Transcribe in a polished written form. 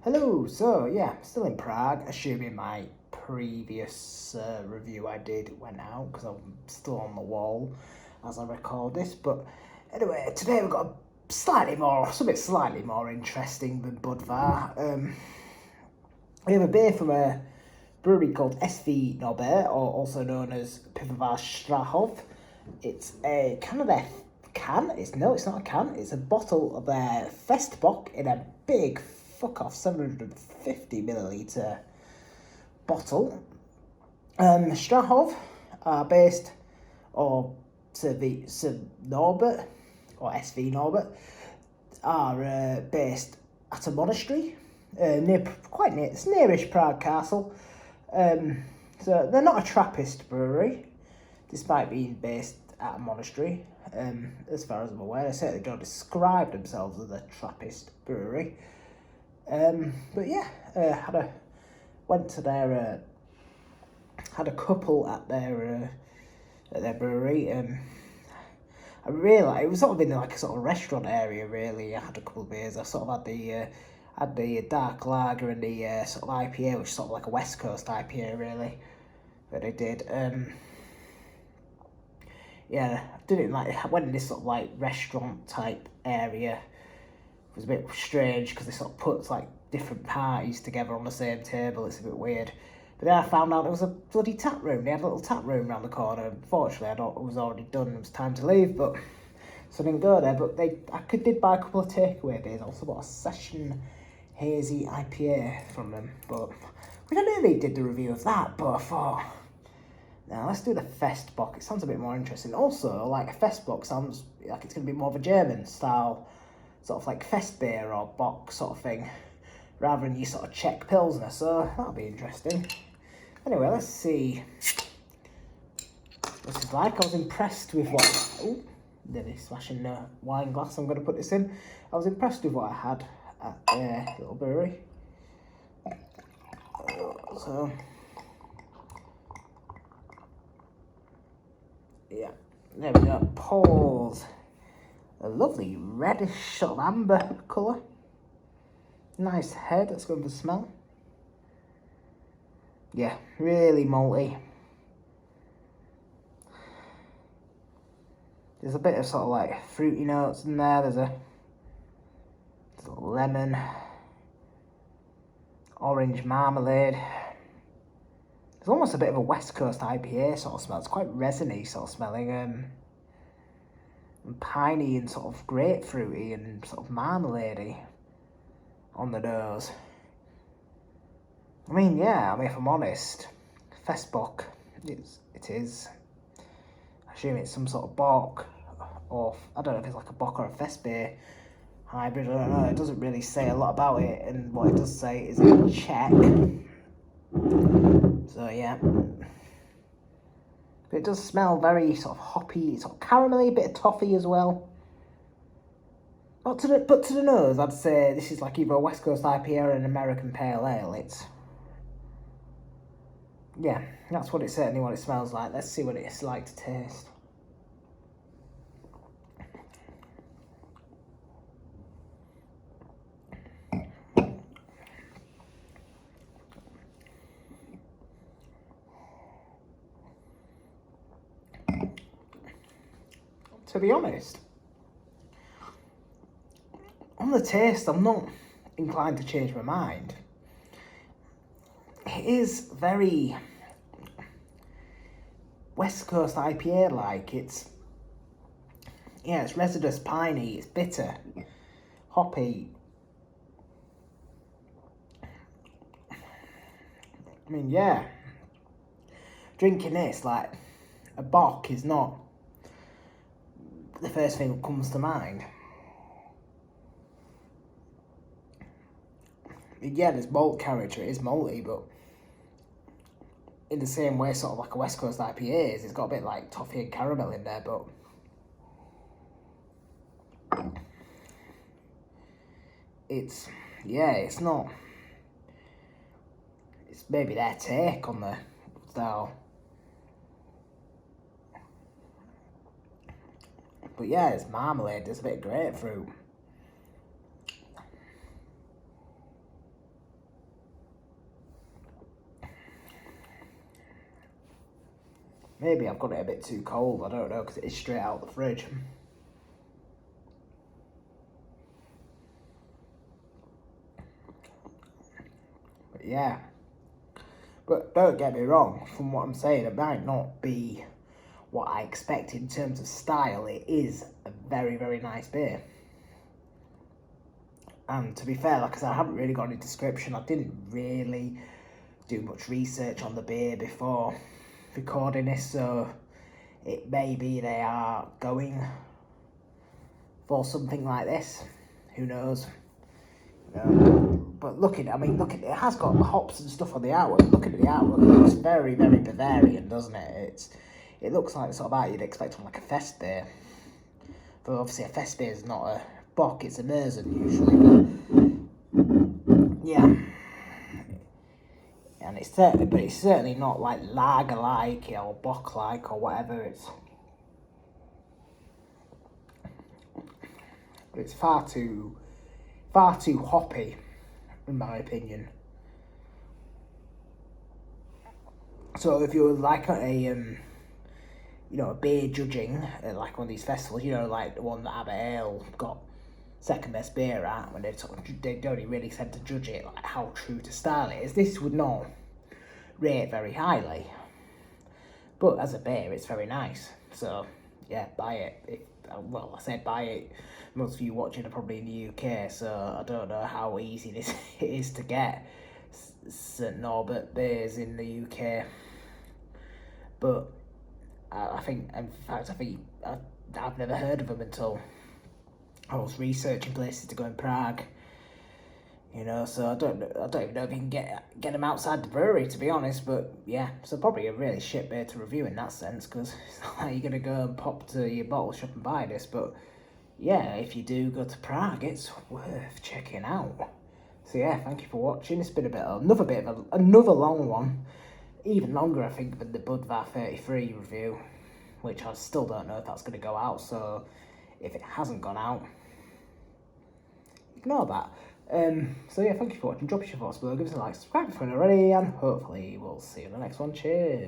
Hello, so yeah, still in Prague, assuming my previous review I did went out, because I'm still on the wall as I record this, but anyway, today we've got something slightly more interesting than Budvar. We have a beer from a brewery called SV Norbert, or also known as Pivovar Strahov. It's a can of their can. It's not a can. It's a bottle of their Festbock in a big fuck off 750 milliliter bottle. Strahov are based, or Norbert or SV Norbert are based at a monastery it's nearish Prague Castle. So they're not a Trappist brewery, despite being based at a monastery. As far as I'm aware, they certainly don't describe themselves as a Trappist brewery. But yeah, had a couple at their brewery. I realised it was sort of in like a sort of restaurant area. Really, I had a couple of beers. I sort of had the dark lager and the sort of IPA, which is sort of like a West Coast IPA, really. That I did. Yeah, I did it I went in this sort of like restaurant type area. It was a bit strange because they sort of put like different parties together on the same table. It's a bit weird. But then I found out there was a bloody tap room. They had a little tap room around the corner. Unfortunately, I thought it was already done. It was time to leave, but so I didn't go there. But I did buy a couple of takeaway beers. I also bought a Session Hazy IPA from them. But we nearly did the review of that. But I thought, now let's do the Festbock. It sounds a bit more interesting. Also, like a Festbock sounds like it's going to be more of a German style, sort of like Festbier or Bock sort of thing, rather than your sort of Czech Pilsner, so that'll be interesting. Anyway, let's see what this is like. I was impressed with what... Oh, nearly smashing the wine glass I'm going to put this in. I was impressed with what I had at their little brewery. So, yeah, there we go. Pause. A lovely reddish sort of amber colour. Nice head, let's go for the smell. Yeah, really malty. There's a bit of sort of like fruity notes in there. There's a lemon, orange marmalade. There's almost a bit of a West Coast IPA sort of smell. It's quite resiny sort of smelling. And piney and sort of grapefruity and sort of marmalade-y on the nose. I mean, if I'm honest, Festbock, it is. I assume it's some sort of Bock, or I don't know if it's like a Bock or a Festbier hybrid, I don't know. It doesn't really say a lot about it, and what it does say is in Czech. So yeah. But it does smell very sort of hoppy, sort of caramelly, a bit of toffee as well. But to the nose, I'd say this is like either a West Coast IPA or an American Pale Ale. Yeah, that's what it smells like. Let's see what it's like to taste. To be honest, on the taste, I'm not inclined to change my mind. It is very West Coast IPA like. It's resinous, piney, it's bitter, hoppy. I mean, yeah, drinking this, like, a Bock is not the first thing that comes to mind. Yeah, there's malt character, it is malty, but in the same way sort of like a West Coast IPA is, it's got a bit like toffee and caramel in there, but it's not, it's maybe their take on the style. But yeah, it's marmalade, there's a bit of grapefruit. Maybe I've got it a bit too cold, I don't know, because it is straight out the fridge. But yeah. But don't get me wrong, from what I'm saying, it might not be what I expect in terms of style. It is a very, very nice beer. And to be fair, like I said, I haven't really got any description. I didn't really do much research on the beer before recording this, so it may be they are going for something like this. Who knows? But look at it, it has got hops and stuff on the artwork. Looking at the artwork, it looks very, very Bavarian, doesn't it? It looks like sort of art you'd expect on like a Festbier. But obviously a Festbier is not a Bock, it's a Märzen usually. But yeah. And it's certainly not like lager-like or Bock-like or whatever. It's far too hoppy, in my opinion. So if you're like a beer judging at like one of these festivals, like the one that Abbott Ale got second best beer at, when they don't really tend to judge it like how true to style it is. This would not rate very highly, but as a beer, it's very nice. So yeah, buy it. I said buy it. Most of you watching are probably in the UK, so I don't know how easy this it is to get St Norbert beers in the UK. But I've never heard of them until I was researching places to go in Prague. So I don't even know if you can get them outside the brewery, to be honest. But yeah, so probably a really shit beer to review in that sense, because it's not like you're gonna go and pop to your bottle shop and buy this. But yeah, if you do go to Prague, it's worth checking out. So yeah, thank you for watching. It's been another long one, even longer I think than the Budvar 33 review, which I still don't know if that's gonna go out. So if it hasn't gone out, ignore that. So yeah, thank you for watching. Drop us your thoughts below, give us a like, subscribe if you haven't already, and hopefully we'll see you in the next one. Cheers.